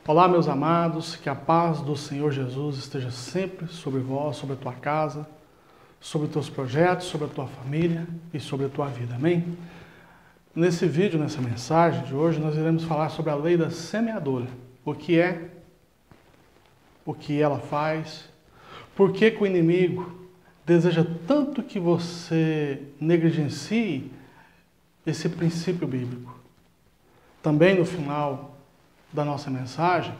Olá, meus amados, que a paz do Senhor Jesus esteja sempre sobre vós, sobre a tua casa, sobre os teus projetos, sobre a tua família e sobre a tua vida, amém? Nesse vídeo, nessa mensagem de hoje, nós iremos falar sobre a lei da semeadura. O que é, o que ela faz, por que o inimigo deseja tanto que você negligencie esse princípio bíblico. Também no final da nossa mensagem,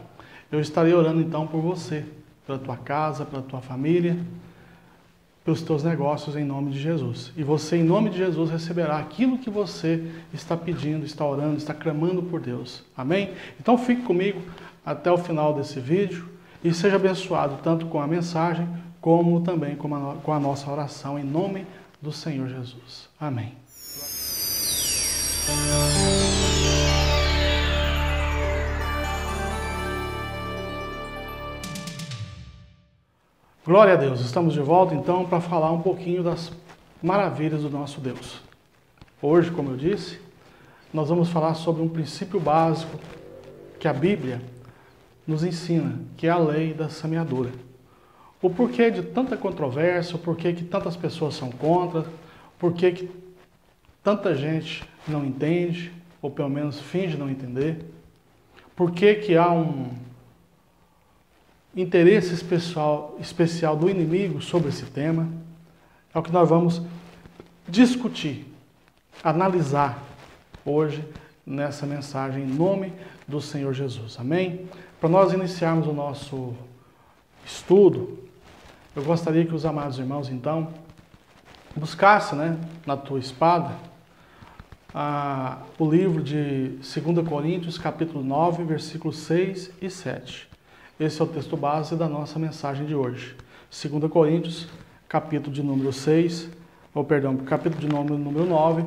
eu estarei orando então por você, pela tua casa, pela tua família, pelos teus negócios em nome de Jesus. E você, em nome de Jesus, receberá aquilo que você está pedindo, está orando, está clamando por Deus. Amém? Então fique comigo até o final desse vídeo e seja abençoado tanto com a mensagem como também com a nossa oração em nome do Senhor Jesus. Amém. Glória a Deus, estamos de volta então para falar um pouquinho das maravilhas do nosso Deus. Hoje, como eu disse, nós vamos falar sobre um princípio básico que a Bíblia nos ensina, que é a lei da semeadura. O porquê de tanta controvérsia, o porquê que tantas pessoas são contra, o porquê que tanta gente não entende, ou pelo menos finge não entender, porquê que há um interesse especial do inimigo sobre esse tema. É o que nós vamos discutir, analisar hoje nessa mensagem em nome do Senhor Jesus. Amém? Para nós iniciarmos o nosso estudo, eu gostaria que os amados irmãos então buscassem, na tua espada, o livro de 2 Coríntios, capítulo 9, versículos 6 e 7. Esse é o texto base da nossa mensagem de hoje. 2 Coríntios, capítulo de número 9,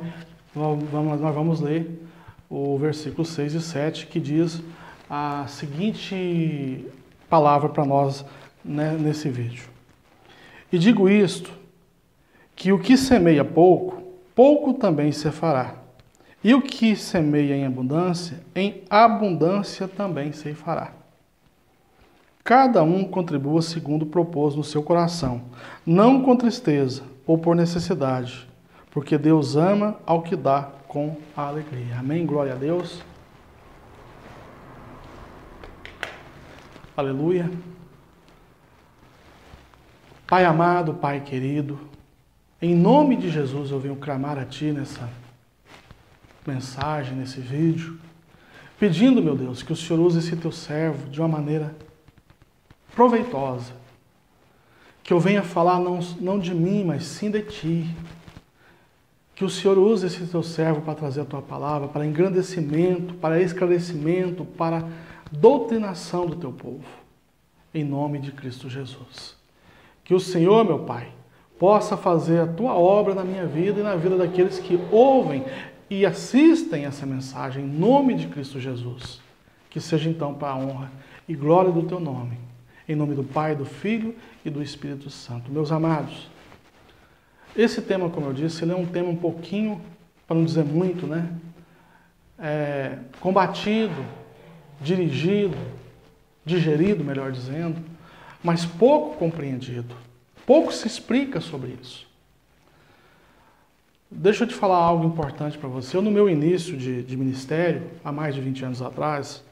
nós vamos ler o versículo 6 e 7, que diz a seguinte palavra para nós, nesse vídeo. E digo isto, que o que semeia pouco, pouco também se fará. E o que semeia em abundância também se fará. Cada um contribua segundo propôs no seu coração, não com tristeza ou por necessidade, porque Deus ama ao que dá com alegria. Amém? Glória a Deus. Aleluia. Pai amado, Pai querido, em nome de Jesus eu venho clamar a Ti nessa mensagem, nesse vídeo, pedindo, meu Deus, que o Senhor use esse Teu servo de uma maneira proveitosa, que eu venha falar não de mim, mas sim de Ti, que o Senhor use esse Teu servo para trazer a Tua palavra, para engrandecimento, para esclarecimento, para doutrinação do Teu povo, em nome de Cristo Jesus. Que o Senhor, meu Pai, possa fazer a Tua obra na minha vida e na vida daqueles que ouvem e assistem essa mensagem, em nome de Cristo Jesus. Que seja então para a honra e glória do Teu nome. Em nome do Pai, do Filho e do Espírito Santo. Meus amados, esse tema, como eu disse, ele é um tema um pouquinho, para não dizer muito, combatido, dirigido, digerido, melhor dizendo, mas pouco compreendido. Pouco se explica sobre isso. Deixa eu te falar algo importante para você. Eu, no meu início de ministério, há mais de 20 anos atrás,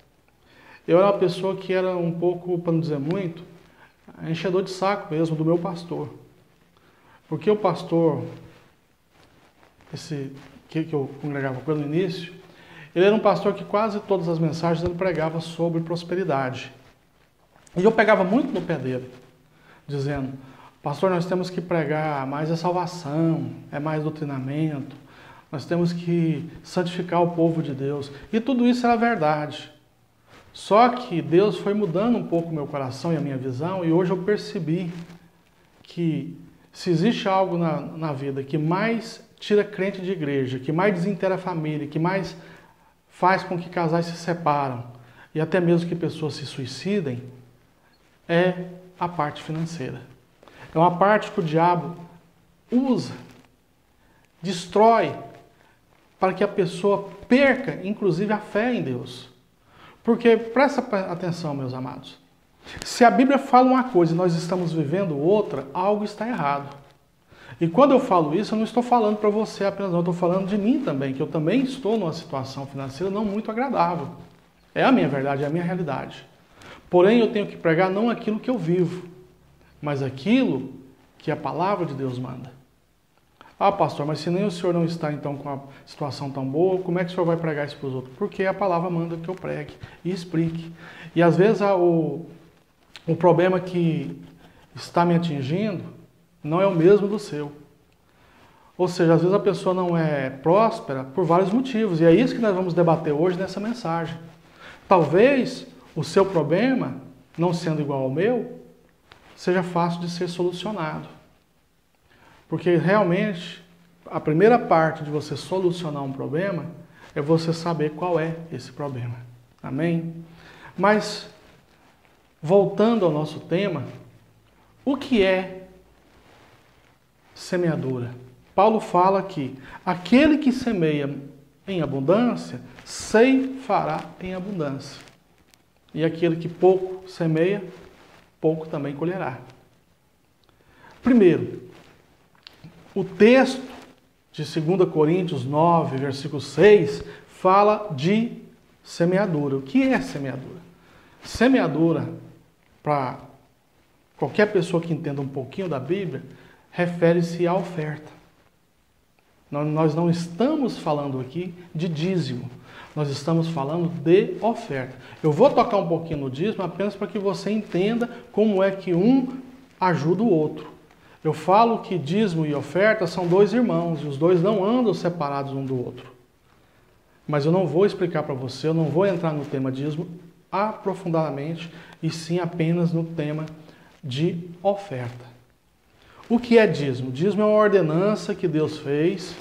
eu era uma pessoa que era um pouco, para não dizer muito, enchedor de saco mesmo do meu pastor. Porque o pastor, esse que eu congregava com ele no início, ele era um pastor que quase todas as mensagens ele pregava sobre prosperidade. E eu pegava muito no pé dele, dizendo, pastor, nós temos que pregar mais a salvação, é mais doutrinamento, nós temos que santificar o povo de Deus. E tudo isso era verdade. Só que Deus foi mudando um pouco o meu coração e a minha visão, e hoje eu percebi que se existe algo na vida que mais tira crente de igreja, que mais desintegra a família, que mais faz com que casais se separam, e até mesmo que pessoas se suicidem, é a parte financeira. É uma parte que o diabo usa, destrói, para que a pessoa perca, inclusive, a fé em Deus. Porque, presta atenção, meus amados, se a Bíblia fala uma coisa e nós estamos vivendo outra, algo está errado. E quando eu falo isso, eu não estou falando para você apenas, não, eu estou falando de mim também, que eu também estou numa situação financeira não muito agradável. É a minha verdade, é a minha realidade. Porém, eu tenho que pregar não aquilo que eu vivo, mas aquilo que a palavra de Deus manda. Ah, pastor, mas se nem o senhor não está então com a situação tão boa, como é que o senhor vai pregar isso para os outros? Porque a palavra manda que eu pregue e explique. E às vezes o problema que está me atingindo não é o mesmo do seu. Ou seja, às vezes a pessoa não é próspera por vários motivos. E é isso que nós vamos debater hoje nessa mensagem. Talvez o seu problema, não sendo igual ao meu, seja fácil de ser solucionado. Porque realmente, a primeira parte de você solucionar um problema é você saber qual é esse problema. Amém? Mas, voltando ao nosso tema, o que é semeadura? Paulo fala que aquele que semeia em abundância, ceifará em abundância. E aquele que pouco semeia, pouco também colherá. Primeiro, o texto de 2 Coríntios 9, versículo 6, fala de semeadura. O que é semeadura? Semeadura, para qualquer pessoa que entenda um pouquinho da Bíblia, refere-se à oferta. Nós não estamos falando aqui de dízimo, nós estamos falando de oferta. Eu vou tocar um pouquinho no dízimo apenas para que você entenda como é que um ajuda o outro. Eu falo que dízimo e oferta são dois irmãos, e os dois não andam separados um do outro. Mas eu não vou explicar para você, eu não vou entrar no tema dízimo aprofundadamente, e sim apenas no tema de oferta. O que é dízimo? Dízimo é uma ordenança que Deus fez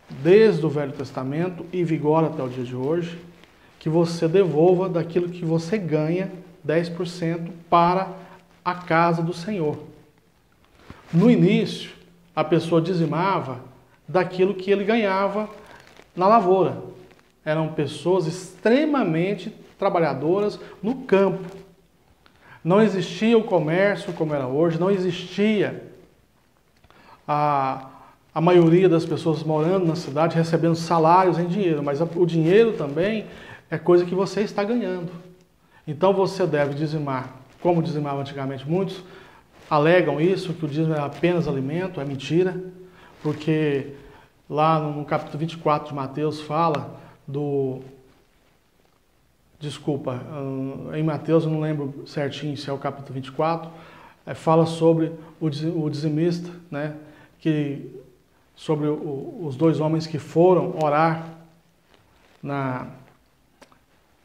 desde o Velho Testamento e vigora até o dia de hoje, que você devolva daquilo que você ganha 10% para a casa do Senhor. No início, a pessoa dizimava daquilo que ele ganhava na lavoura. Eram pessoas extremamente trabalhadoras no campo. Não existia o comércio como era hoje, não existia a maioria das pessoas morando na cidade recebendo salários em dinheiro, mas o dinheiro também é coisa que você está ganhando. Então você deve dizimar, como dizimava antigamente. Muitos alegam isso, que o dízimo é apenas alimento, é mentira, porque lá no capítulo 24 de Mateus fala do... Desculpa, em Mateus eu não lembro certinho se é o capítulo 24, fala sobre o dizimista, né, sobre os dois homens que foram orar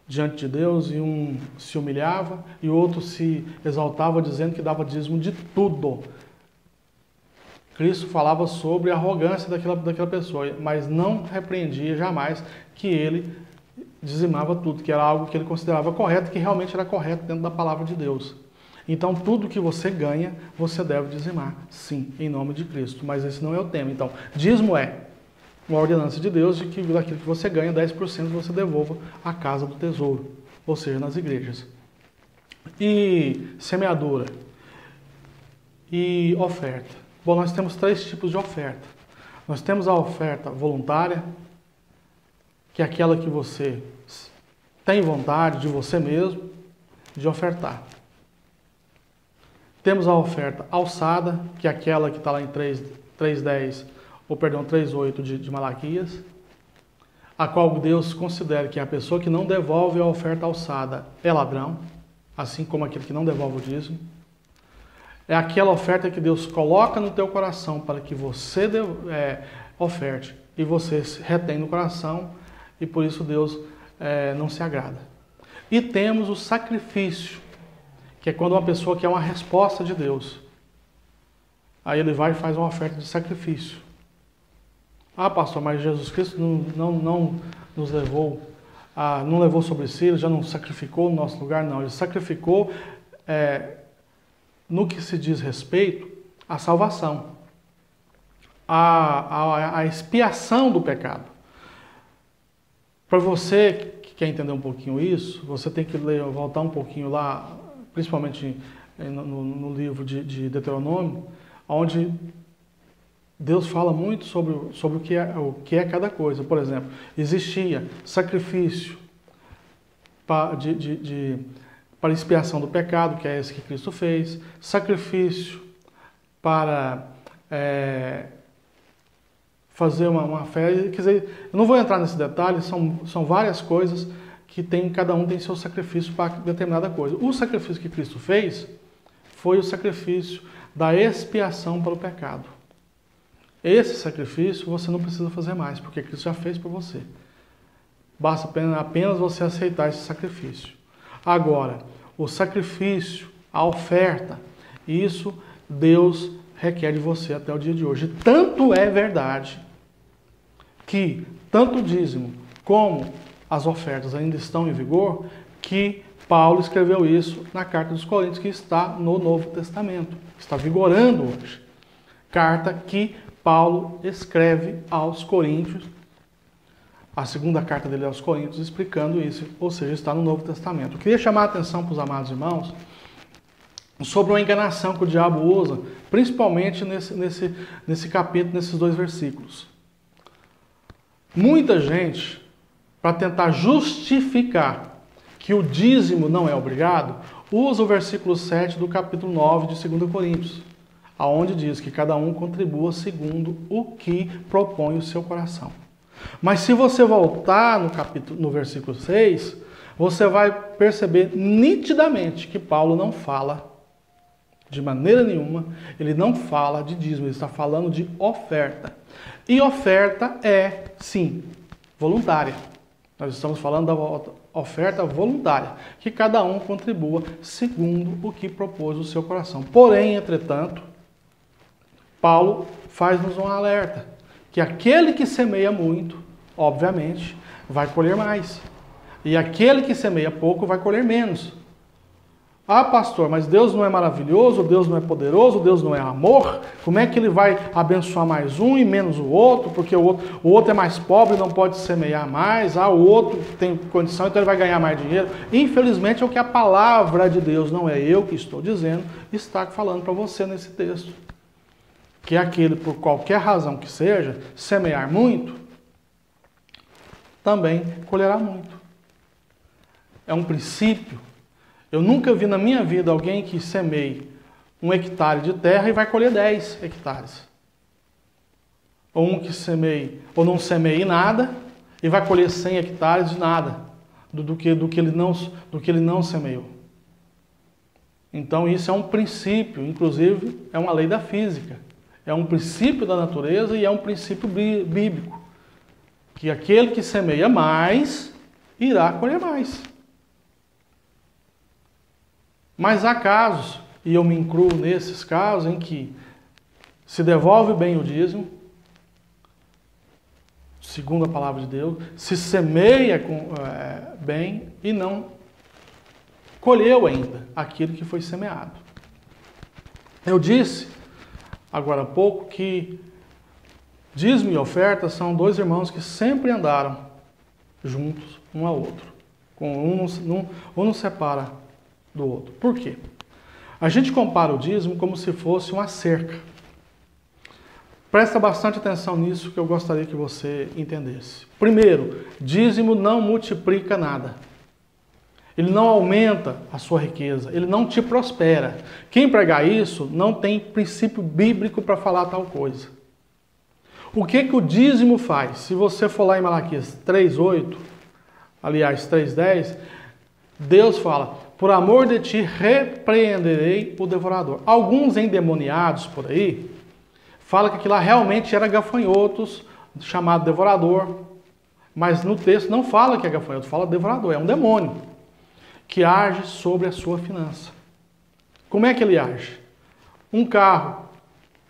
diante de Deus, e um se humilhava e o outro se exaltava dizendo que dava dízimo de tudo. Cristo falava sobre a arrogância daquela pessoa, mas não repreendia jamais que ele dizimava tudo, que era algo que ele considerava correto, que realmente era correto dentro da palavra de Deus. Então, tudo que você ganha, você deve dizimar, sim, em nome de Cristo. Mas esse não é o tema. Então, dízimo é uma ordenança de Deus de que daquilo que você ganha, 10% você devolva à casa do tesouro, ou seja, nas igrejas. E semeadura e oferta. Bom, nós temos 3 tipos de oferta. Nós temos a oferta voluntária, que é aquela que você tem vontade de você mesmo de ofertar. Temos a oferta alçada, que é aquela que está lá em 3:8 de Malaquias, a qual Deus considera que a pessoa que não devolve a oferta alçada é ladrão, assim como aquele que não devolve o dízimo. É aquela oferta que Deus coloca no teu coração para que você oferte e você retém no coração, e por isso Deus não se agrada. E temos o sacrifício, que é quando uma pessoa quer uma resposta de Deus. Aí ele vai e faz uma oferta de sacrifício. Ah, pastor, mas Jesus Cristo não nos levou, não levou sobre si, ele já não sacrificou no nosso lugar? Não, ele sacrificou no que se diz respeito à salvação, à expiação do pecado. Para você que quer entender um pouquinho isso, você tem que voltar um pouquinho lá, principalmente no livro de Deuteronômio, onde Deus fala muito sobre o que é cada coisa. Por exemplo, existia sacrifício para expiação do pecado, que é esse que Cristo fez, sacrifício para fazer uma fé. Quer dizer, eu não vou entrar nesse detalhe, são várias coisas que cada um tem seu sacrifício para determinada coisa. O sacrifício que Cristo fez foi o sacrifício da expiação para o pecado. Esse sacrifício você não precisa fazer mais, porque Cristo já fez por você. Basta apenas você aceitar esse sacrifício. Agora, o sacrifício, a oferta, isso Deus requer de você até o dia de hoje. Tanto é verdade que tanto o dízimo como as ofertas ainda estão em vigor, que Paulo escreveu isso na carta dos Coríntios, que está no Novo Testamento, está vigorando hoje. Carta que Paulo escreve aos Coríntios, a segunda carta dele aos Coríntios, explicando isso, ou seja, está no Novo Testamento. Eu queria chamar a atenção para os amados irmãos sobre uma enganação que o diabo usa, principalmente nesse capítulo, nesses 2 versículos. Muita gente, para tentar justificar que o dízimo não é obrigado, usa o versículo 7 do capítulo 9 de 2 Coríntios, aonde diz que cada um contribua segundo o que propõe o seu coração. Mas se você voltar no versículo 6, você vai perceber nitidamente que Paulo não fala de maneira nenhuma, ele não fala de dízimo, ele está falando de oferta. E oferta é, sim, voluntária. Nós estamos falando da oferta voluntária, que cada um contribua segundo o que propôs o seu coração. Porém, entretanto, Paulo faz-nos um alerta, que aquele que semeia muito, obviamente, vai colher mais. E aquele que semeia pouco vai colher menos. Ah, pastor, mas Deus não é maravilhoso, Deus não é poderoso, Deus não é amor? Como é que ele vai abençoar mais um e menos o outro? Porque o outro é mais pobre, não pode semear mais. Ah, o outro tem condição, então ele vai ganhar mais dinheiro. Infelizmente é o que a palavra de Deus, não é eu que estou dizendo, está falando para você nesse texto. Que aquele, por qualquer razão que seja, semear muito, também colherá muito. É um princípio. Eu nunca vi na minha vida alguém que semeie 1 hectare de terra e vai colher 10 hectares. Ou um que semeie, ou não semeie nada e vai colher 100 hectares de nada, do que ele não semeou. Então isso é um princípio, inclusive é uma lei da física. É um princípio da natureza e é um princípio bíblico. Que aquele que semeia mais, irá colher mais. Mas há casos, e eu me incluo nesses casos, em que se devolve bem o dízimo, segundo a palavra de Deus, se semeia bem e não colheu ainda aquilo que foi semeado. Eu disse agora há pouco que dízimo e oferta são 2 irmãos que sempre andaram juntos, um ao outro. Um não separa do outro. Por quê? A gente compara o dízimo como se fosse uma cerca. Presta bastante atenção nisso que eu gostaria que você entendesse. Primeiro, dízimo não multiplica nada. Ele não aumenta a sua riqueza, ele não te prospera. Quem pregar isso não tem princípio bíblico para falar tal coisa. O que o dízimo faz? Se você for lá em Malaquias 3:8, aliás 3:10, Deus fala: por amor de ti repreenderei o devorador. Alguns endemoniados por aí falam que aquilo lá realmente era gafanhotos, chamado devorador. Mas no texto não fala que é gafanhoto, fala devorador, é um demônio que age sobre a sua finança. Como é que ele age? Um carro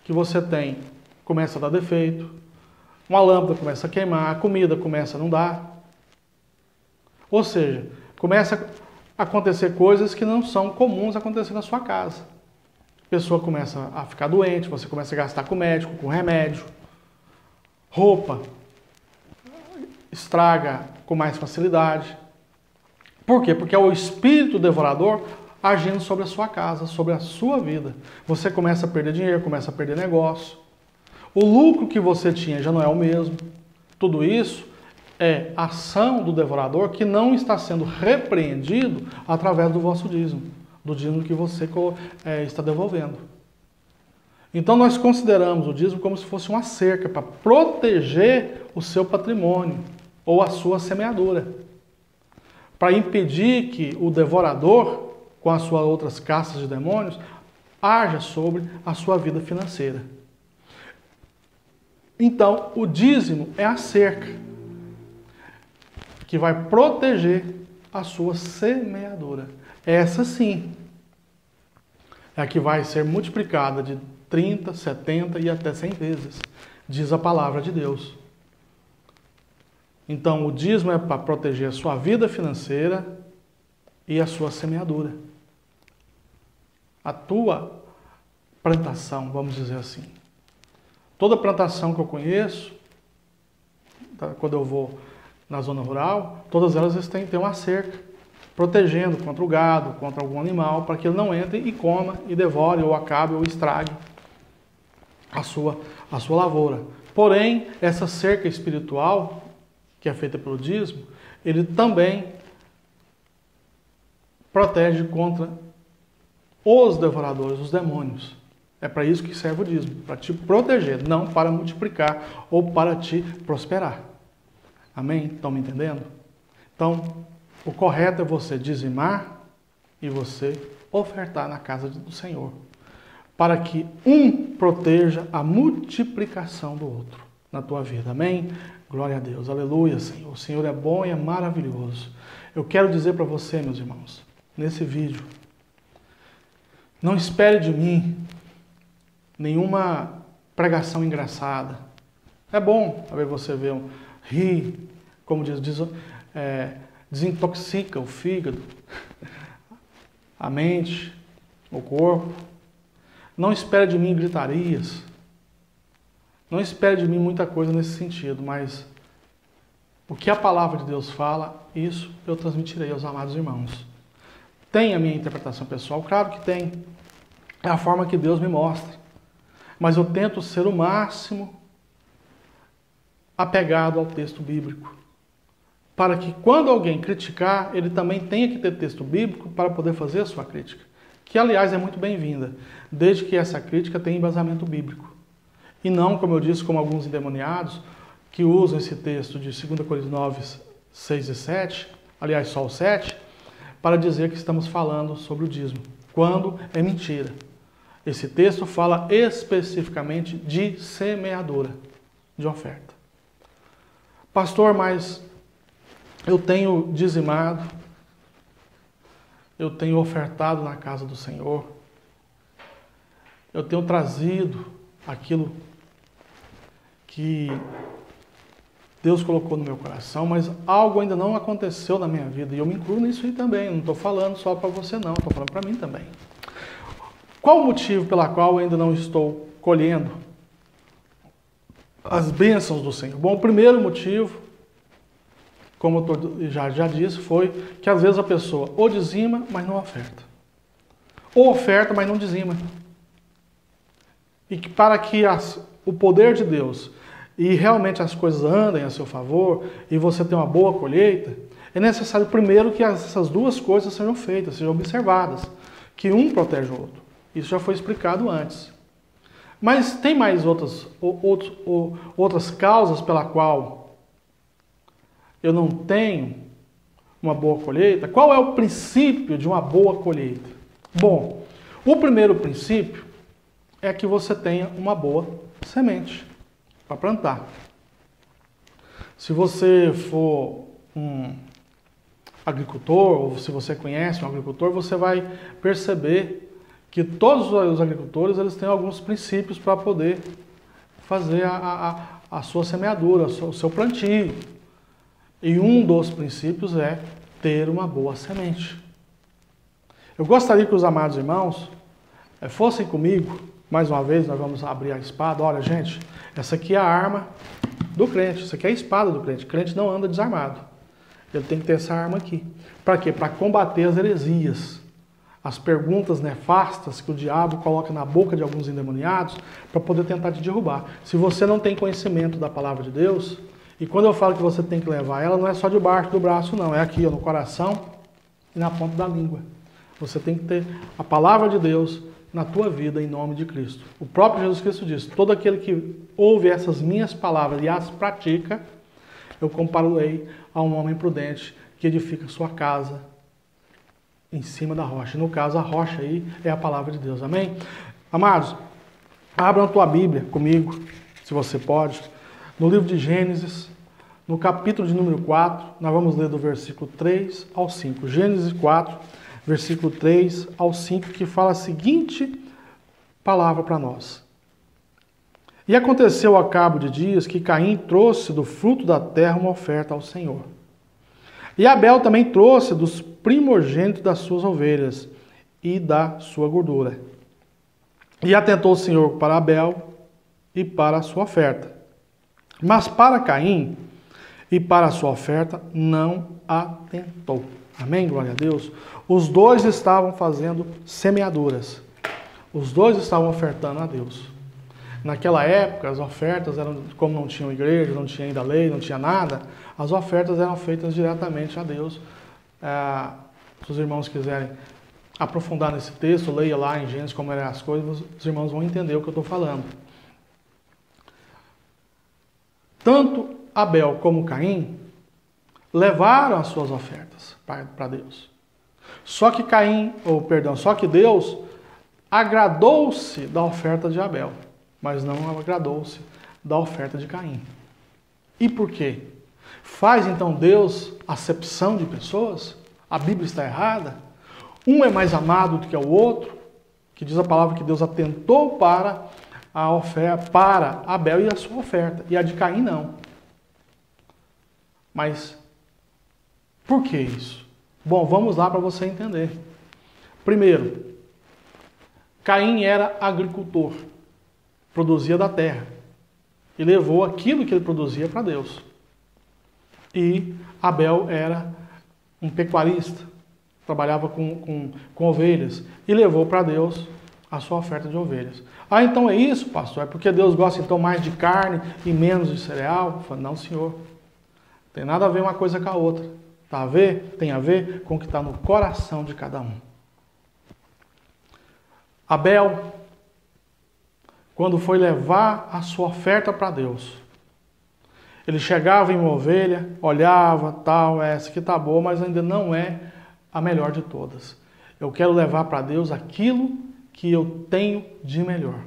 que você tem começa a dar defeito, uma lâmpada começa a queimar, a comida começa a não dar. Ou seja, começa a acontecer coisas que não são comuns acontecer na sua casa. A pessoa começa a ficar doente, você começa a gastar com médico, com remédio. Roupa estraga com mais facilidade. Por quê? Porque é o espírito devorador agindo sobre a sua casa, sobre a sua vida. Você começa a perder dinheiro, começa a perder negócio. O lucro que você tinha já não é o mesmo. Tudo isso é ação do devorador que não está sendo repreendido através do vosso dízimo, do dízimo que você está devolvendo. Então nós consideramos o dízimo como se fosse uma cerca para proteger o seu patrimônio ou a sua semeadura, para impedir que o devorador, com as suas outras castas de demônios, haja sobre a sua vida financeira. Então, o dízimo é a cerca que vai proteger a sua semeadura. Essa sim é a que vai ser multiplicada de 30, 70 e até 100 vezes, diz a palavra de Deus. Então, o dízimo é para proteger a sua vida financeira e a sua semeadura. A tua plantação, vamos dizer assim. Toda plantação que eu conheço, quando eu vou na zona rural, todas elas têm uma cerca, protegendo contra o gado, contra algum animal, para que ele não entre e coma, e devore, ou acabe, ou estrague a sua lavoura. Porém, essa cerca espiritual, que é feita pelo dízimo, ele também protege contra os devoradores, os demônios. É para isso que serve o dízimo, para te proteger, não para multiplicar ou para te prosperar. Amém? Estão me entendendo? Então, o correto é você dizimar e você ofertar na casa do Senhor, para que um proteja a multiplicação do outro na tua vida. Amém? Glória a Deus. Aleluia, Senhor. O Senhor é bom e é maravilhoso. Eu quero dizer para você, meus irmãos, nesse vídeo, não espere de mim nenhuma pregação engraçada. É bom ver você rir, como desintoxica o fígado, a mente, o corpo. Não espere de mim gritarias. Não espere de mim muita coisa nesse sentido, mas o que a palavra de Deus fala, isso eu transmitirei aos amados irmãos. Tem a minha interpretação pessoal? Claro que tem. É a forma que Deus me mostra. Mas eu tento ser o máximo apegado ao texto bíblico, para que quando alguém criticar, ele também tenha que ter texto bíblico para poder fazer a sua crítica, que aliás é muito bem-vinda, desde que essa crítica tenha embasamento bíblico. E não, como eu disse, como alguns endemoniados, que usam esse texto de 2 Coríntios 9, 6 e 7, aliás só o 7, para dizer que estamos falando sobre o dízimo, quando é mentira. Esse texto fala especificamente de semeadura, de oferta. Pastor, mas eu tenho dizimado, eu tenho ofertado na casa do Senhor, eu tenho trazido aquilo que Deus colocou no meu coração, mas algo ainda não aconteceu na minha vida, e eu me incluo nisso aí também, não estou falando só para você não, estou falando para mim também. Qual o motivo pela qual eu ainda não estou colhendo as bênçãos do Senhor? Bom, o primeiro motivo, como eu já disse, foi que às vezes a pessoa ou dizima, mas não oferta. Ou oferta, mas não dizima. E que para que o poder de Deus e realmente as coisas andem a seu favor e você tenha uma boa colheita, é necessário primeiro que essas duas coisas sejam feitas, sejam observadas, que um protege o outro. Isso já foi explicado antes. Mas tem mais outras causas pela qual eu não tenho uma boa colheita? Qual é o princípio de uma boa colheita? Bom, o primeiro princípio é que você tenha uma boa semente para plantar. Se você for um agricultor, ou se você conhece um agricultor, você vai perceber que todos os agricultores eles têm alguns princípios para poder fazer a sua semeadura, o seu plantio. E um dos princípios é ter uma boa semente. Eu gostaria que os amados irmãos fossem comigo, mais uma vez nós vamos abrir a espada. Olha, gente, essa aqui é a arma do crente, isso aqui é a espada do crente. O crente não anda desarmado. Ele tem que ter essa arma aqui. Para quê? Para combater as heresias, as perguntas nefastas que o diabo coloca na boca de alguns endemoniados para poder tentar te derrubar. Se você não tem conhecimento da palavra de Deus, e quando eu falo que você tem que levar ela, não é só debaixo do braço, não. É aqui, ó, no coração e na ponta da língua. Você tem que ter a palavra de Deus na tua vida, em nome de Cristo. O próprio Jesus Cristo diz: todo aquele que ouve essas minhas palavras e as pratica, eu compararei a um homem prudente que edifica sua casa em cima da rocha. No caso, a rocha aí é a palavra de Deus. Amém? Amados, abram a tua Bíblia comigo, se você pode, no livro de Gênesis, no capítulo de número 4, nós vamos ler do versículo 3 ao 5. Gênesis 4, versículo 3 ao 5, que fala a seguinte palavra para nós. E aconteceu ao cabo de dias que Caim trouxe do fruto da terra uma oferta ao Senhor. E Abel também trouxe dos primogênitos das suas ovelhas e da sua gordura. E atentou o Senhor para Abel e para a sua oferta. Mas para Caim e para a sua oferta não atentou. Amém? Glória a Deus. Os dois estavam fazendo semeaduras. Os dois estavam ofertando a Deus. Naquela época, as ofertas eram, como não tinham igreja, não tinha ainda lei, não tinha nada, as ofertas eram feitas diretamente a Deus. Se os irmãos quiserem aprofundar nesse texto, leia lá em Gênesis como eram as coisas, os irmãos vão entender o que eu estou falando. Tanto Abel como Caim levaram as suas ofertas para Deus. Só que Deus agradou-se da oferta de Abel, mas não agradou-se da oferta de Caim. E por quê? Faz então Deus acepção de pessoas? A Bíblia está errada? Um é mais amado do que o outro? Que diz a palavra que Deus atentou para a oferta, para Abel e a sua oferta, e a de Caim não. Mas por que isso? Bom, vamos lá para você entender. Primeiro, Caim era agricultor, produzia da terra e levou aquilo que ele produzia para Deus. E Abel era um pecuarista, trabalhava com ovelhas e levou para Deus a sua oferta de ovelhas. Ah, então é isso, pastor? É porque Deus gosta então mais de carne e menos de cereal? Eu falo, não, senhor. Tem nada a ver uma coisa com a outra. Tem a ver com o que está no coração de cada um. Abel, quando foi levar a sua oferta para Deus, ele chegava em uma ovelha, olhava, tal, essa aqui está boa, mas ainda não é a melhor de todas. Eu quero levar para Deus aquilo que eu tenho de melhor.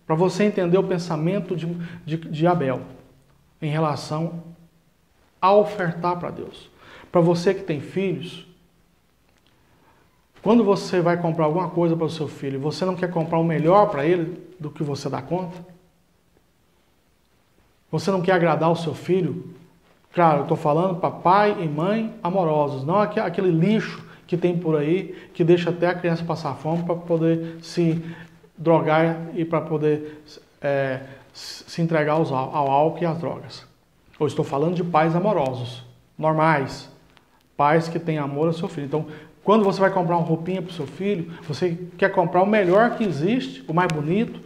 Para você entender o pensamento de Abel em relação a ofertar para Deus. Para você que tem filhos, quando você vai comprar alguma coisa para o seu filho, você não quer comprar o melhor para ele do que você dá conta? Você não quer agradar o seu filho? Claro, eu estou falando para pai e mãe amorosos, não aquele lixo que tem por aí, que deixa até a criança passar fome para poder se drogar e para poder se entregar ao álcool e às drogas. Eu estou falando de pais amorosos, normais, pais que têm amor ao seu filho. Então, quando você vai comprar uma roupinha para o seu filho, você quer comprar o melhor que existe, o mais bonito,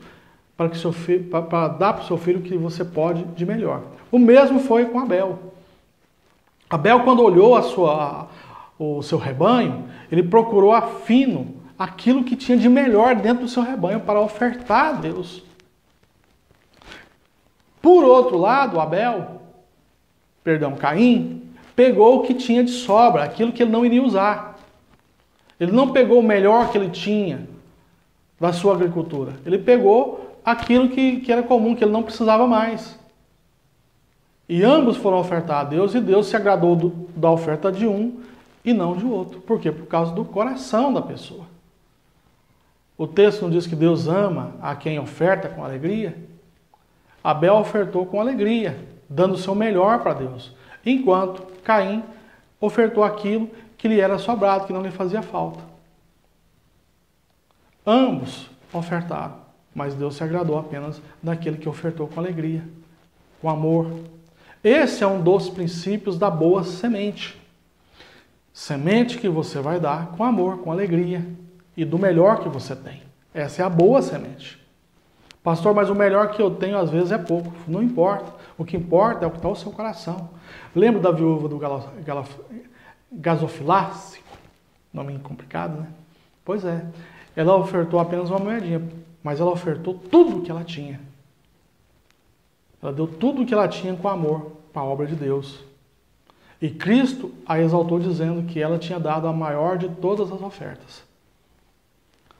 para dar para o seu filho o que você pode de melhor. O mesmo foi com Abel. Abel, quando olhou o seu rebanho, ele procurou afino aquilo que tinha de melhor dentro do seu rebanho para ofertar a Deus. Por outro lado, Caim, pegou o que tinha de sobra, aquilo que ele não iria usar. Ele não pegou o melhor que ele tinha da sua agricultura. Ele pegou aquilo que era comum, que ele não precisava mais. E ambos foram ofertar a Deus, e Deus se agradou da oferta de um e não de outro. Por quê? Por causa do coração da pessoa. O texto não diz que Deus ama a quem oferta com alegria? Abel ofertou com alegria, dando o seu melhor para Deus. Enquanto Caim ofertou aquilo que lhe era sobrado, que não lhe fazia falta. Ambos ofertaram, mas Deus se agradou apenas daquele que ofertou com alegria, com amor. Esse é um dos princípios da boa semente. Semente que você vai dar com amor, com alegria e do melhor que você tem. Essa é a boa semente. Pastor, mas o melhor que eu tenho às vezes é pouco. Não importa. O que importa é o que está no seu coração. Lembra da viúva do gasofilácio? Nome complicado, né? Pois é. Ela ofertou apenas uma moedinha, mas ela ofertou tudo o que ela tinha. Ela deu tudo o que ela tinha com amor para a obra de Deus. E Cristo a exaltou dizendo que ela tinha dado a maior de todas as ofertas.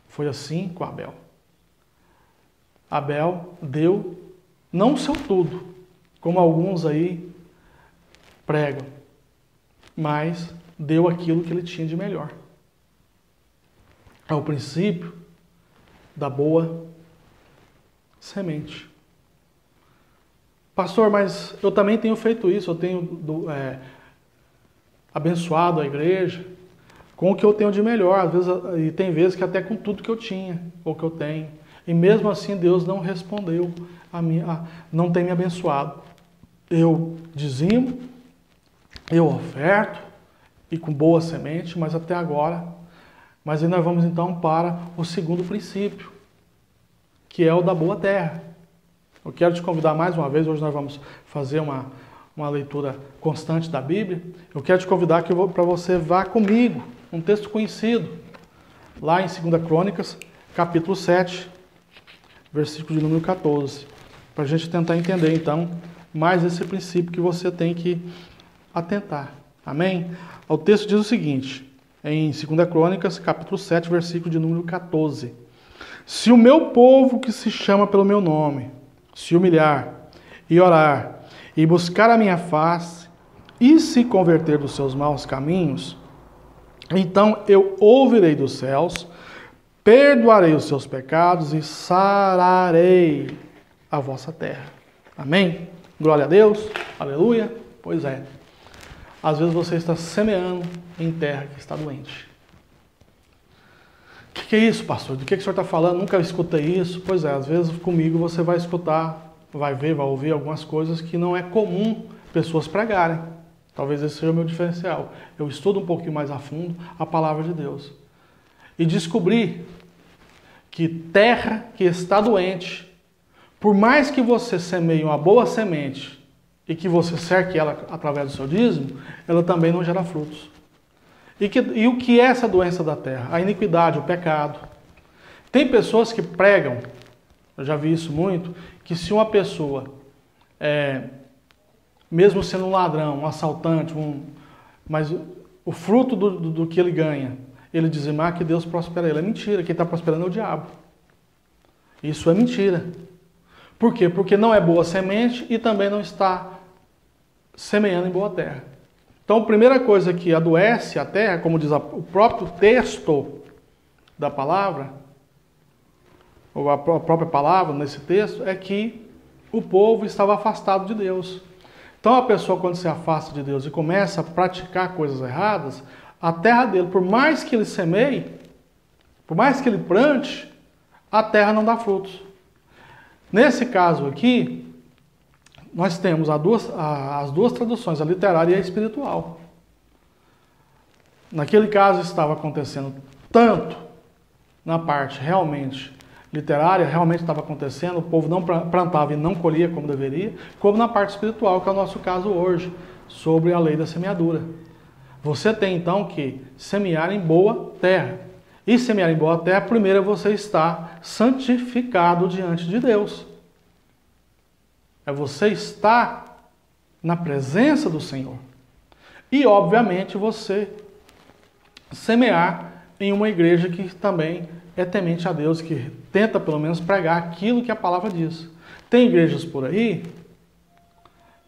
Foi assim com Abel. Abel deu não o seu tudo, como alguns aí pregam, mas deu aquilo que ele tinha de melhor. É o princípio da boa semente. Pastor, mas eu também tenho feito isso, eu tenho abençoado a igreja com o que eu tenho de melhor, às vezes, e tem vezes que até com tudo que eu tinha, ou que eu tenho. E mesmo assim Deus não respondeu, não tem me abençoado. Eu dizimo, eu oferto, e com boa semente, mas até agora. Mas aí nós vamos então para o segundo princípio, que é o da boa terra. Eu quero te convidar mais uma vez, hoje nós vamos fazer uma leitura constante da Bíblia. Eu quero te convidar para você vá comigo, um texto conhecido, lá em 2 Crônicas, capítulo 7, versículo de número 14, para a gente tentar entender então mais esse princípio que você tem que atentar. Amém? O texto diz o seguinte, em 2 Crônicas, capítulo 7, versículo de número 14. Se o meu povo que se chama pelo meu nome se humilhar e orar e buscar a minha face e se converter dos seus maus caminhos, então eu ouvirei dos céus, perdoarei os seus pecados e sararei a vossa terra. Amém? Glória a Deus. Aleluia. Pois é. Às vezes você está semeando em terra que está doente. O que é isso, pastor? Do que o senhor está falando? Nunca escutei isso. Pois é, às vezes comigo você vai escutar, vai ver, vai ouvir algumas coisas que não é comum pessoas pregarem. Talvez esse seja o meu diferencial. Eu estudo um pouquinho mais a fundo a palavra de Deus. E descobri que terra que está doente, por mais que você semeie uma boa semente e que você cerque ela através do seu dízimo, ela também não gera frutos. E o que é essa doença da terra? A iniquidade, o pecado. Tem pessoas que pregam, eu já vi isso muito, que se uma pessoa, mesmo sendo um ladrão, um assaltante, mas o fruto do que ele ganha, ele dizimar, que Deus prospera ele. É mentira, quem está prosperando é o diabo. Isso é mentira. Por quê? Porque não é boa semente e também não está semeando em boa terra. Então, a primeira coisa que adoece a terra, como diz o próprio texto da palavra, ou a própria palavra nesse texto, é que o povo estava afastado de Deus. Então, a pessoa, quando se afasta de Deus e começa a praticar coisas erradas, a terra dele, por mais que ele semeie, por mais que ele plante, a terra não dá frutos. Nesse caso aqui, nós temos as duas traduções, a literária e a espiritual. Naquele caso estava acontecendo tanto na parte realmente literária, realmente estava acontecendo, o povo não plantava e não colhia como deveria, como na parte espiritual, que é o nosso caso hoje, sobre a lei da semeadura. Você tem então que semear em boa terra. E semear em boa terra, primeiro é você estar santificado diante de Deus. É você estar na presença do Senhor. E, obviamente, você semear em uma igreja que também é temente a Deus, que tenta, pelo menos, pregar aquilo que a palavra diz. Tem igrejas por aí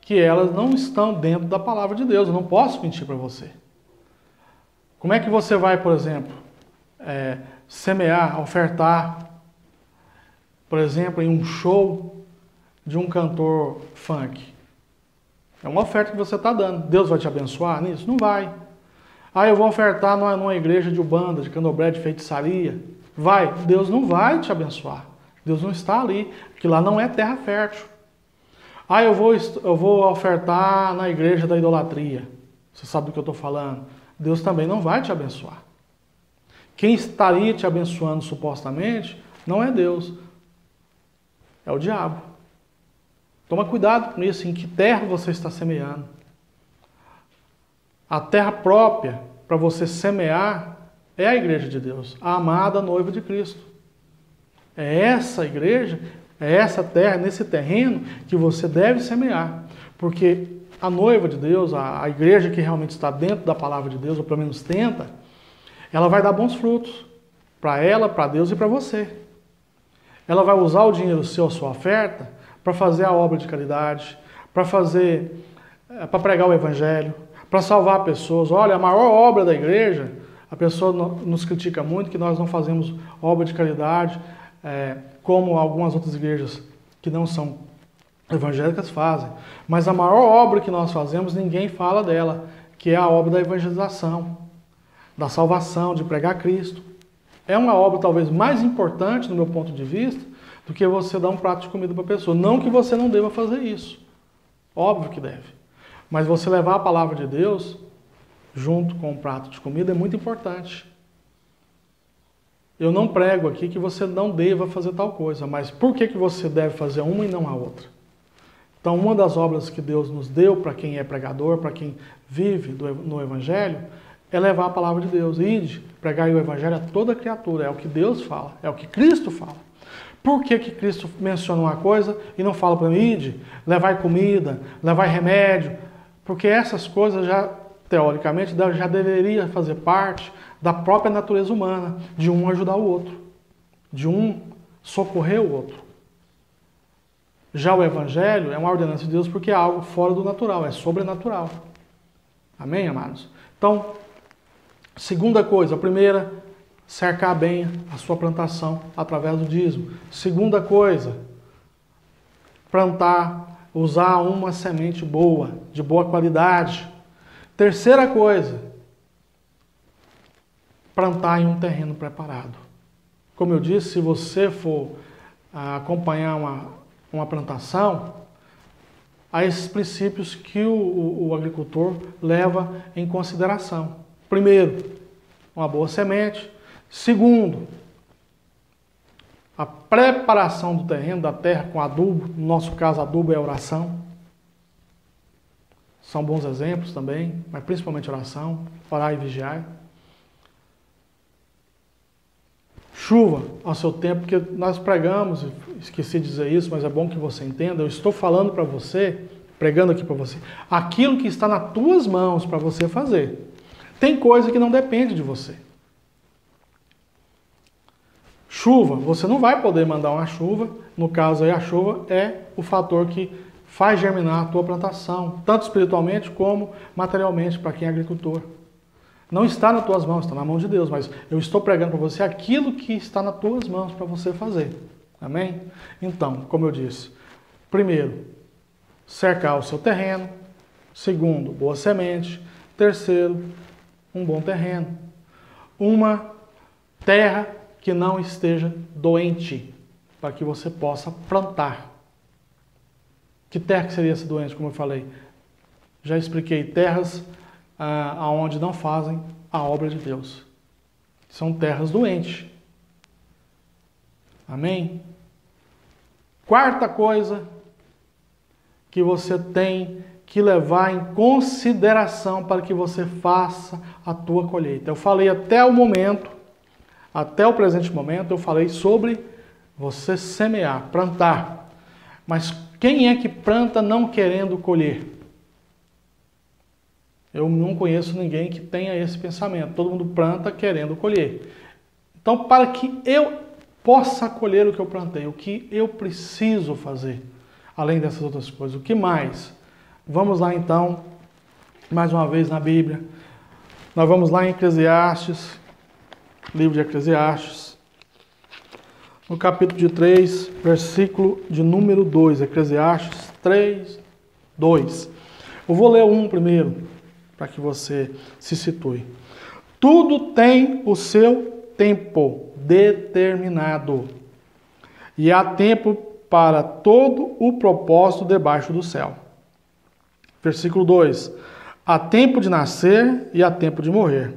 que elas não estão dentro da palavra de Deus. Eu não posso mentir para você. Como é que você vai, por exemplo, semear, ofertar, por exemplo, em um show de um cantor funk? É uma oferta que você está dando. Deus vai te abençoar nisso? Não vai. Eu vou ofertar numa igreja de ubanda, de candomblé, de feitiçaria. Vai. Deus não vai te abençoar. Deus não está ali. Porque lá não é terra fértil. Eu vou ofertar na igreja da idolatria. Você sabe do que eu estou falando. Deus também não vai te abençoar. Quem estaria te abençoando supostamente não é Deus, é o diabo. Toma cuidado com isso, em que terra você está semeando. A terra própria para você semear é a igreja de Deus, a amada noiva de Cristo. É essa igreja, é essa terra, nesse terreno que você deve semear. Porque a noiva de Deus, a igreja que realmente está dentro da palavra de Deus, ou pelo menos tenta, ela vai dar bons frutos para ela, para Deus e para você. Ela vai usar o dinheiro seu, a sua oferta, para fazer a obra de caridade, para pregar o evangelho, para salvar pessoas. Olha, a maior obra da igreja, a pessoa nos critica muito que nós não fazemos obra de caridade, como algumas outras igrejas que não são evangélicas fazem. Mas a maior obra que nós fazemos, ninguém fala dela, que é a obra da evangelização, da salvação, de pregar Cristo. É uma obra talvez mais importante, do meu ponto de vista, do que você dar um prato de comida para a pessoa. Não que você não deva fazer isso. Óbvio que deve. Mas você levar a palavra de Deus junto com um prato de comida é muito importante. Eu não prego aqui que você não deva fazer tal coisa, mas por que você deve fazer uma e não a outra? Então, uma das obras que Deus nos deu para quem é pregador, para quem vive no Evangelho, é levar a palavra de Deus. Ide, pregar o Evangelho a toda criatura. É o que Deus fala, é o que Cristo fala. Por que Cristo menciona uma coisa e não fala para mim, ide, levai comida, levai remédio? Porque essas coisas já, teoricamente, já deveria fazer parte da própria natureza humana, de um ajudar o outro, de um socorrer o outro. Já o Evangelho é uma ordenança de Deus porque é algo fora do natural, é sobrenatural. Amém, amados? Então, segunda coisa, a primeira, cercar bem a sua plantação através do dízimo. Segunda coisa, plantar, usar uma semente boa, de boa qualidade. Terceira coisa, plantar em um terreno preparado. Como eu disse, se você for acompanhar uma plantação, há esses princípios que o agricultor leva em consideração. Primeiro, uma boa semente. Segundo, a preparação do terreno, da terra com adubo. No nosso caso, adubo é oração. São bons exemplos também, mas principalmente oração, orar e vigiar. Chuva ao seu tempo, porque nós pregamos, esqueci de dizer isso, mas é bom que você entenda, eu estou falando para você, pregando aqui para você, aquilo que está nas tuas mãos para você fazer. Tem coisa que não depende de você. Chuva, você não vai poder mandar uma chuva, no caso aí a chuva é o fator que faz germinar a tua plantação, tanto espiritualmente como materialmente para quem é agricultor. Não está nas tuas mãos, está na mão de Deus, mas eu estou pregando para você aquilo que está nas tuas mãos para você fazer. Amém? Então, como eu disse, primeiro, cercar o seu terreno. Segundo, boa semente. Terceiro, um bom terreno. Uma terra que não esteja doente, para que você possa plantar. Que terra que seria essa doente, como eu falei? Já expliquei, terras aonde não fazem a obra de Deus. São terras doentes. Amém? Quarta coisa que você tem que levar em consideração para que você faça a tua colheita. Eu falei até o presente momento, eu falei sobre você semear, plantar. Mas quem é que planta não querendo colher? Eu não conheço ninguém que tenha esse pensamento. Todo mundo planta querendo colher. Então, para que eu possa colher o que eu plantei, o que eu preciso fazer, além dessas outras coisas, o que mais? Vamos lá então, mais uma vez na Bíblia. Nós vamos lá em Eclesiastes, livro de Eclesiastes, no capítulo de 3, versículo de número 2, Eclesiastes 3, 2. Eu vou ler um primeiro, para que você se situe. Tudo tem o seu tempo determinado, e há tempo para todo o propósito debaixo do céu. Versículo 2. Há tempo de nascer e há tempo de morrer.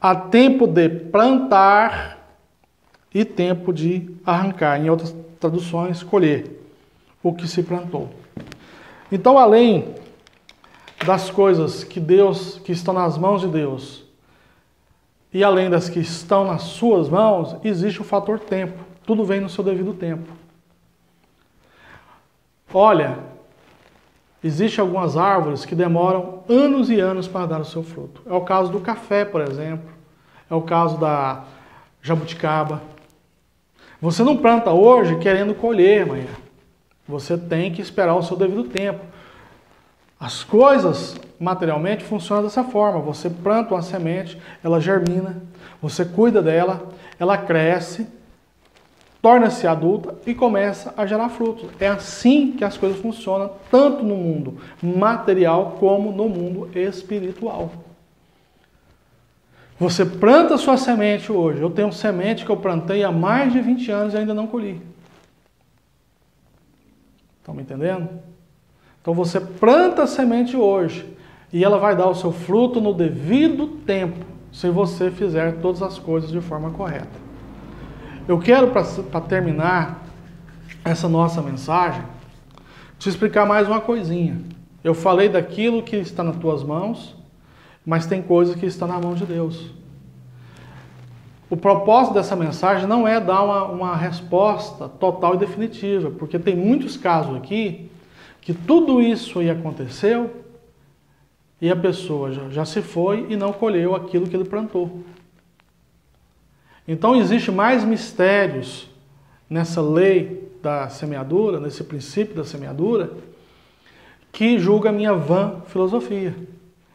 Há tempo de plantar e tempo de arrancar. Em outras traduções, colher o que se plantou. Então, além das coisas que estão nas mãos de Deus, e além das que estão nas suas mãos, existe o fator tempo. Tudo vem no seu devido tempo. Olha, existem algumas árvores que demoram anos e anos para dar o seu fruto. É o caso do café, por exemplo. É o caso da jabuticaba. Você não planta hoje querendo colher amanhã. Você tem que esperar o seu devido tempo. As coisas, materialmente, funcionam dessa forma. Você planta uma semente, ela germina, você cuida dela, ela cresce, torna-se adulta e começa a gerar frutos. É assim que as coisas funcionam, tanto no mundo material como no mundo espiritual. Você planta sua semente hoje. Eu tenho semente que eu plantei há mais de 20 anos e ainda não colhi. Estão me entendendo? Então você planta a semente hoje e ela vai dar o seu fruto no devido tempo, se você fizer todas as coisas de forma correta. Eu quero, para terminar essa nossa mensagem, te explicar mais uma coisinha. Eu falei daquilo que está nas tuas mãos, mas tem coisas que estão na mão de Deus. O propósito dessa mensagem não é dar uma resposta total e definitiva, porque tem muitos casos aqui que tudo isso aí aconteceu e a pessoa já se foi e não colheu aquilo que ele plantou. Então existe mais mistérios nessa lei da semeadura, nesse princípio da semeadura, que julga a minha vã filosofia.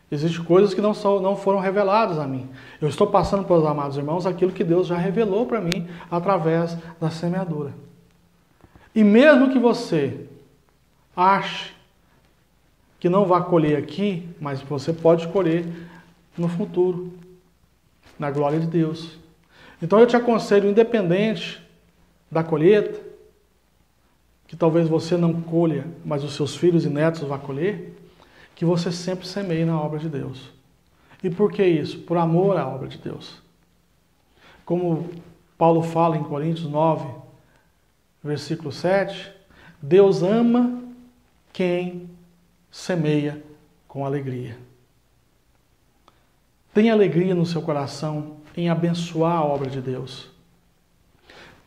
Existem coisas que não foram reveladas a mim. Eu estou passando para os amados irmãos aquilo que Deus já revelou para mim através da semeadura. E mesmo que você ache que não vai colher aqui, mas você pode colher no futuro, na glória de Deus. Então eu te aconselho, independente da colheita, que talvez você não colha, mas os seus filhos e netos vão colher, que você sempre semeie na obra de Deus. E por que isso? Por amor à obra de Deus. Como Paulo fala em Coríntios 9, versículo 7, Deus ama quem semeia com alegria. Tem alegria no seu coração em abençoar a obra de Deus.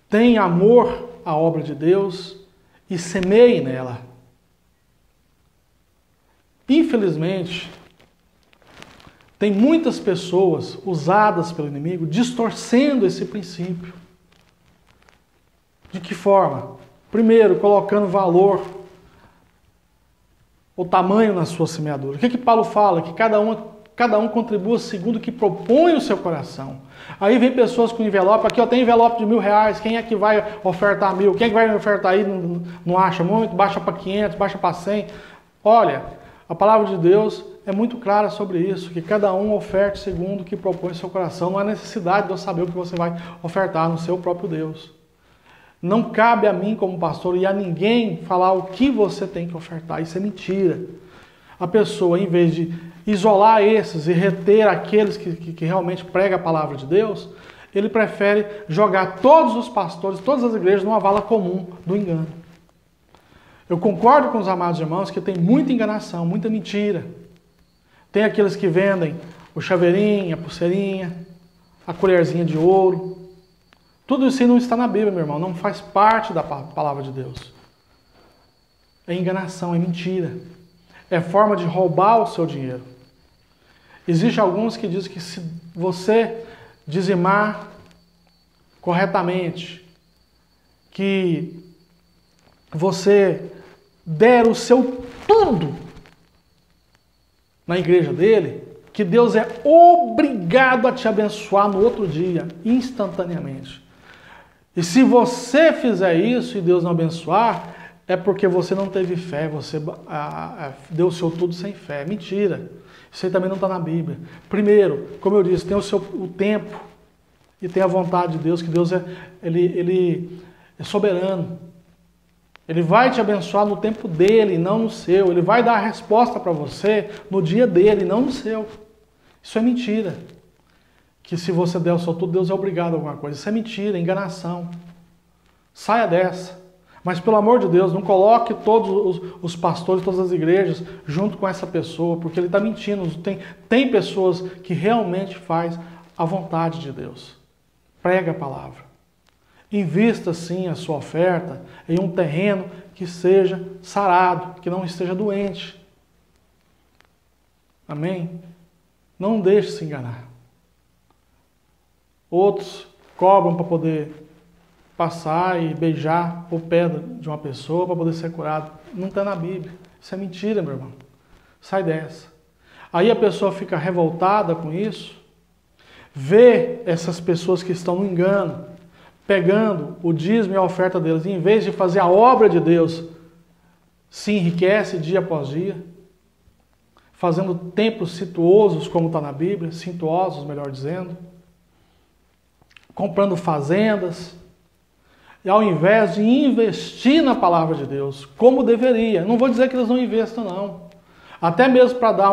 Tem amor à obra de Deus e semeie nela. Infelizmente, tem muitas pessoas usadas pelo inimigo distorcendo esse princípio. De que forma? Primeiro, colocando valor ou tamanho na sua semeadura. O que Paulo fala? Que cada um contribua segundo o que propõe o seu coração. Aí vem pessoas com envelope, aqui eu tenho envelope de R$1.000, quem é que vai ofertar 1.000? Quem é que vai ofertar aí? Não acha muito? Baixa para 500, baixa para 100. Olha, a palavra de Deus é muito clara sobre isso, que cada um oferte segundo o que propõe o seu coração. Não há necessidade de eu saber o que você vai ofertar no seu próprio Deus. Não cabe a mim como pastor e a ninguém falar o que você tem que ofertar. Isso é mentira. A pessoa, em vez de isolar esses e reter aqueles que realmente pregam a palavra de Deus, ele prefere jogar todos os pastores, todas as igrejas numa vala comum do engano. Eu concordo com os amados irmãos que tem muita enganação, muita mentira. Tem aqueles que vendem o chaveirinho, a pulseirinha, a colherzinha de ouro. Tudo isso não está na Bíblia, meu irmão. Não faz parte da palavra de Deus. É enganação, é mentira. É forma de roubar o seu dinheiro. Existem alguns que dizem que se você dizimar corretamente, que você der o seu tudo na igreja dele, que Deus é obrigado a te abençoar no outro dia, instantaneamente. E se você fizer isso e Deus não abençoar, é porque você não teve fé, você deu o seu tudo sem fé. Mentira. Isso aí também não está na Bíblia. Primeiro, como eu disse, tem o tempo e tem a vontade de Deus, que Deus ele é soberano. Ele vai te abençoar no tempo dele, não no seu. Ele vai dar a resposta para você no dia dele, não no seu. Isso é mentira. Que se você der o seu tudo, Deus é obrigado a alguma coisa. Isso é mentira, enganação. Saia dessa. Mas pelo amor de Deus, não coloque todos os pastores, todas as igrejas junto com essa pessoa, porque ele está mentindo. Tem pessoas que realmente faz a vontade de Deus. Prega a palavra. Invista sim a sua oferta em um terreno que seja sarado, que não esteja doente. Amém? Não deixe se enganar. Outros cobram para poder passar e beijar o pé de uma pessoa para poder ser curado. Não está na Bíblia. Isso é mentira, meu irmão. Sai dessa. Aí a pessoa fica revoltada com isso, vê essas pessoas que estão no engano, pegando o dízimo e a oferta deles, e em vez de fazer a obra de Deus, se enriquece dia após dia, fazendo templos suntuosos, como está na Bíblia, suntuosos, melhor dizendo, comprando fazendas, e ao invés de investir na palavra de Deus, como deveria, não vou dizer que eles não investam, não, até mesmo para dar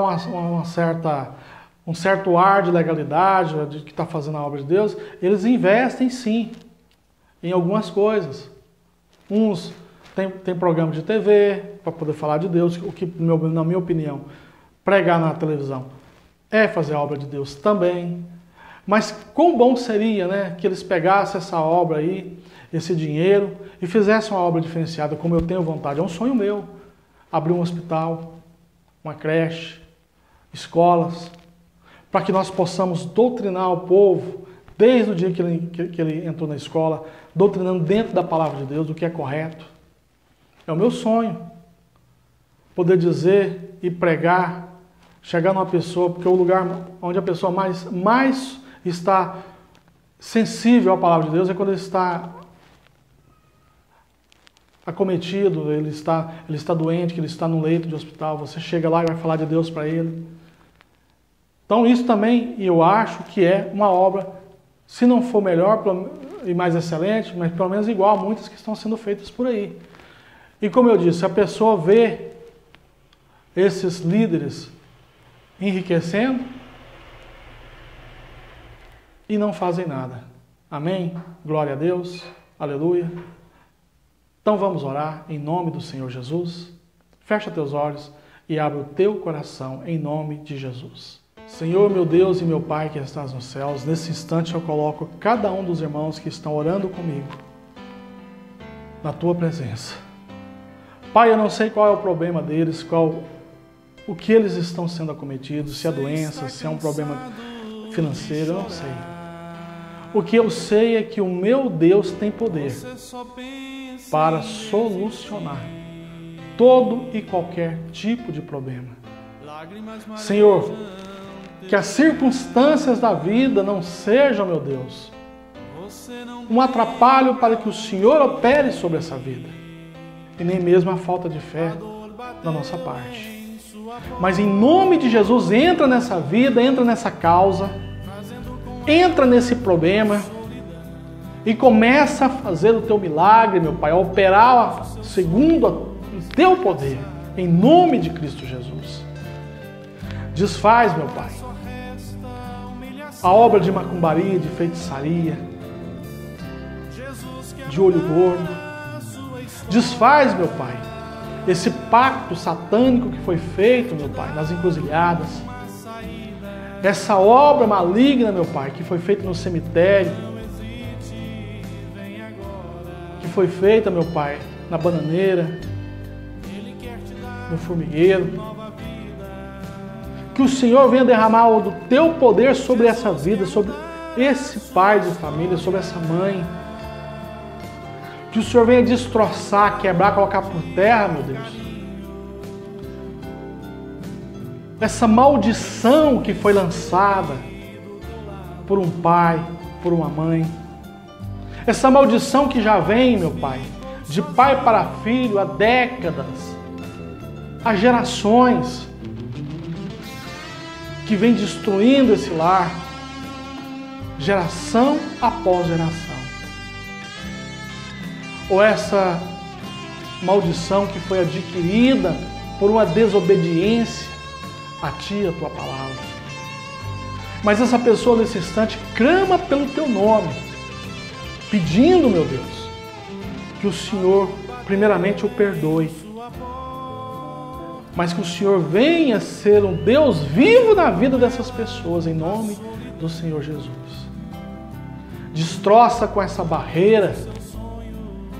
um certo ar de legalidade, de que está fazendo a obra de Deus, eles investem sim, em algumas coisas. Uns tem programa de TV para poder falar de Deus, o que, na minha opinião, pregar na televisão é fazer a obra de Deus também. Mas quão bom seria, né, que eles pegassem essa obra aí, esse dinheiro, e fizessem uma obra diferenciada, como eu tenho vontade. É um sonho meu, abrir um hospital, uma creche, escolas, para que nós possamos doutrinar o povo, desde o dia que ele entrou na escola, doutrinando dentro da palavra de Deus o que é correto. É o meu sonho, poder dizer e pregar, chegar numa pessoa, porque o lugar onde a pessoa mais está sensível à palavra de Deus é quando ele está acometido, ele está doente, que ele está no leito de hospital. Você chega lá e vai falar de Deus para ele. Então isso também, eu acho que é uma obra, se não for melhor e mais excelente, mas pelo menos igual a muitas que estão sendo feitas por aí. E como eu disse, a pessoa vê esses líderes enriquecendo e não fazem nada. Amém? Glória a Deus. Aleluia. Então vamos orar em nome do Senhor Jesus. Fecha teus olhos e abre o teu coração em nome de Jesus. Senhor, meu Deus e meu Pai que estás nos céus, nesse instante eu coloco cada um dos irmãos que estão orando comigo na tua presença. Pai, eu não sei qual é o problema deles, o que eles estão sendo acometidos, se é doença, se é um problema financeiro, eu não sei. O que eu sei é que o meu Deus tem poder para solucionar todo e qualquer tipo de problema. Senhor, que as circunstâncias da vida não sejam, meu Deus, um atrapalho para que o Senhor opere sobre essa vida, e nem mesmo a falta de fé da nossa parte. Mas em nome de Jesus, entra nessa vida, entra nessa causa, entra nesse problema e começa a fazer o teu milagre, meu Pai, a operar segundo o teu poder, em nome de Cristo Jesus. Desfaz, meu Pai, a obra de macumbaria, de feitiçaria, de olho gordo. Desfaz, meu Pai, esse pacto satânico que foi feito, meu Pai, nas encruzilhadas. Essa obra maligna, meu Pai, que foi feita no cemitério, que foi feita, meu Pai, na bananeira, no formigueiro. Que o Senhor venha derramar o teu poder sobre essa vida, sobre esse pai de família, sobre essa mãe. Que o Senhor venha destroçar, quebrar, colocar por terra, meu Deus, essa maldição que foi lançada por um pai, por uma mãe. Essa maldição que já vem, meu Pai, de pai para filho há décadas, há gerações, que vem destruindo esse lar, geração após geração. Ou essa maldição que foi adquirida por uma desobediência a Ti e a Tua palavra. Mas essa pessoa nesse instante clama pelo Teu nome, pedindo, meu Deus, que o Senhor primeiramente o perdoe, mas que o Senhor venha ser um Deus vivo na vida dessas pessoas, em nome do Senhor Jesus. Destroça com essa barreira,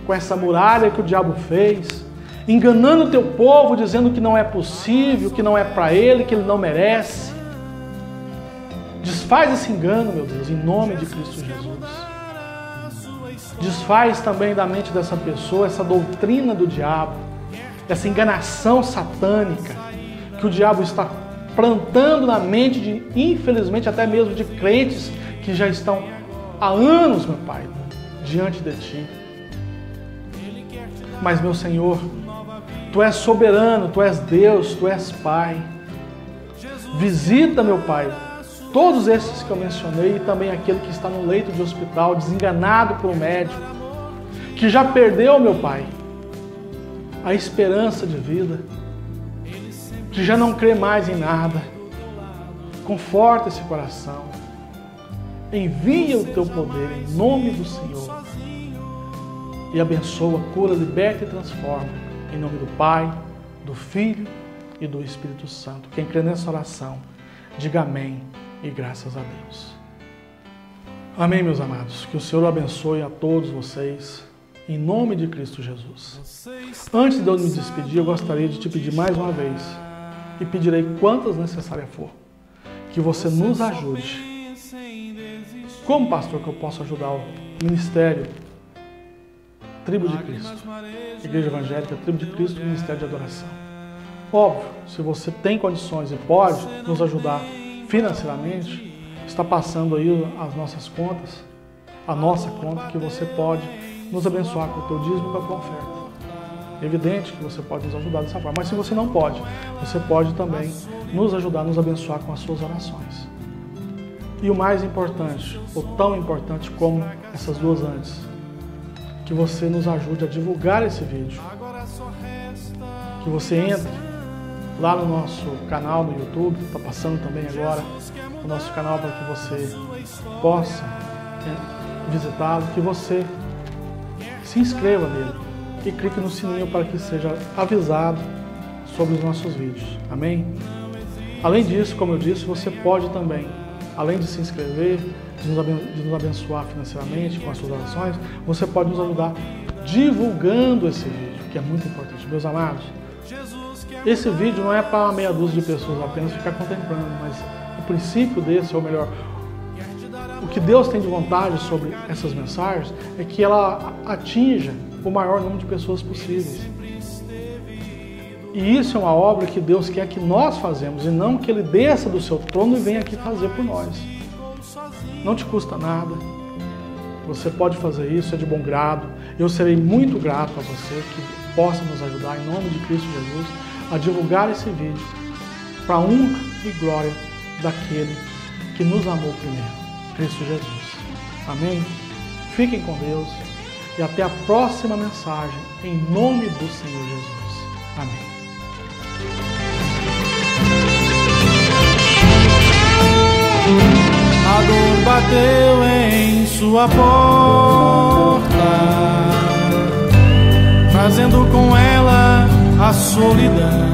com essa muralha que o diabo fez, enganando o Teu povo, dizendo que não é possível, que não é para ele, que ele não merece. Desfaz esse engano, meu Deus, em nome de Cristo Jesus. Desfaz também da mente dessa pessoa essa doutrina do diabo, essa enganação satânica que o diabo está plantando na mente de, infelizmente, até mesmo de crentes que já estão há anos, meu Pai, diante de Ti. Mas, meu Senhor, Tu és soberano, Tu és Deus, Tu és Pai. Visita, meu Pai, todos esses que eu mencionei e também aquele que está no leito de hospital, desenganado por um médico, que já perdeu, meu Pai, a esperança de vida, que já não crê mais em nada. Conforta esse coração. Envia o Teu poder em nome do Senhor. E abençoa, cura, liberta e transforma. Em nome do Pai, do Filho e do Espírito Santo. Quem crê nessa oração, diga amém e graças a Deus. Amém, meus amados. Que o Senhor abençoe a todos vocês, em nome de Cristo Jesus. Antes de eu me despedir, eu gostaria de te pedir mais uma vez, e pedirei quantas necessárias for, que você nos ajude. Como pastor que eu posso ajudar o ministério Tribo de Cristo, Igreja Evangélica Tribo de Cristo, Ministério de Adoração? Óbvio, se você tem condições e pode nos ajudar financeiramente, está passando aí as nossas contas, a nossa conta, que você pode nos abençoar com o teu dízimo e com a tua oferta. É evidente que você pode nos ajudar dessa forma, mas se você não pode, você pode também nos ajudar, nos abençoar com as suas orações. E o mais importante, ou tão importante como essas duas antes, que você nos ajude a divulgar esse vídeo. Que você entre lá no nosso canal no YouTube, está passando também agora o nosso canal para que você possa visitá-lo, que você se inscreva nele e clique no sininho para que seja avisado sobre os nossos vídeos. Amém? Além disso, como eu disse, você pode também, além de se inscrever, de nos abençoar financeiramente com as suas orações, você pode nos ajudar divulgando esse vídeo, que é muito importante. Meus amados, esse vídeo não é para uma meia dúzia de pessoas apenas ficar contemplando, mas o princípio desse, ou melhor, o que Deus tem de vontade sobre essas mensagens é que ela atinja o maior número de pessoas possíveis. E isso é uma obra que Deus quer que nós fazemos, e não que Ele desça do seu trono e venha aqui fazer por nós. Não te custa nada. Você pode fazer isso, é de bom grado. Eu serei muito grato a você que possa nos ajudar, em nome de Cristo Jesus, a divulgar esse vídeo para a honra e glória daquele que nos amou primeiro, Cristo Jesus. Amém? Fiquem com Deus e até a próxima mensagem, em nome do Senhor Jesus. Amém. A dor bateu em sua porta, trazendo com ela a solidão.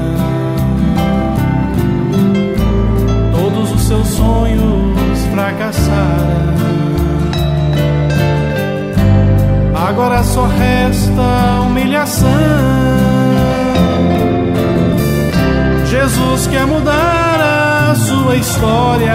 Todos os seus sonhos fracassaram. Agora só resta humilhação. Jesus quer mudar a sua história.